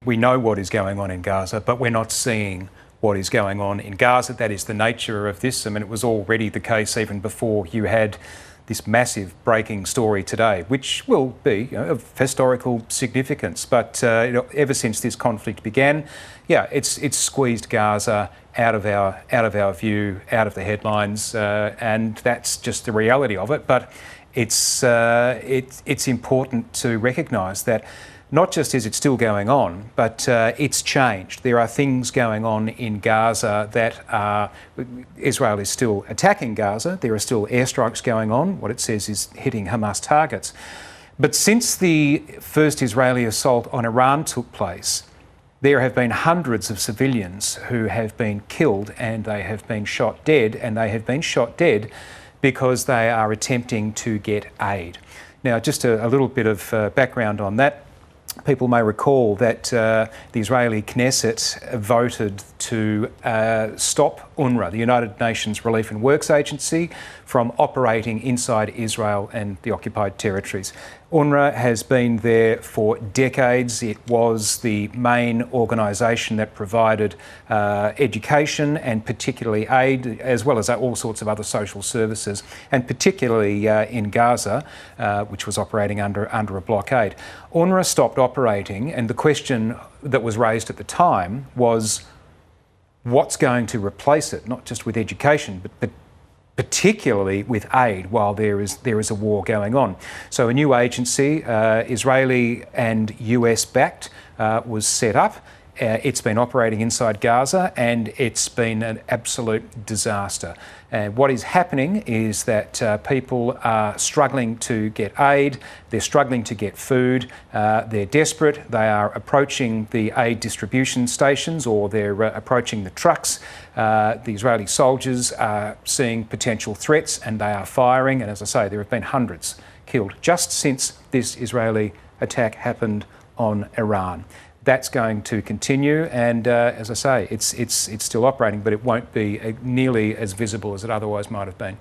we know what is going on in Gaza, but we're not seeing what is going on in Gaza. That is the nature of this. I mean, it was already the case even before you had this massive breaking story today, which will be of historical significance. But ever since this conflict began, it's squeezed Gaza out of our view, out of the headlines, and that's just the reality of it. But it's important to recognise that not just is it still going on, but it's changed. There are things going on in Gaza that Israel is still attacking Gaza. There are still airstrikes going on. What it says is hitting Hamas targets. But since the first Israeli assault on Iran took place, there have been hundreds of civilians who have been killed and they have been shot dead, and they have been shot dead because they are attempting to get aid. Now, just a little bit of background on that. People may recall that the Israeli Knesset voted to stop UNRWA, the United Nations Relief and Works Agency, from operating inside Israel and the occupied territories. UNRWA has been there for decades. It was the main organisation that provided education and particularly aid, as well as all sorts of other social services, and particularly in Gaza, which was operating under a blockade. UNRWA stopped operating, and the question that was raised at the time was, what's going to replace it, not just with education, but particularly with aid while there is a war going on. So a new agency, Israeli and US backed, was set up. It's been operating inside Gaza, and it's been an absolute disaster. And what is happening is that people are struggling to get aid, they're struggling to get food, they're desperate, they are approaching the aid distribution stations, or they're approaching the trucks. The Israeli soldiers are seeing potential threats and they are firing, and as I say, there have been hundreds killed just since this Israeli attack happened on Iran. That's going to continue, and as I say, it's still operating, but it won't be nearly as visible as it otherwise might have been.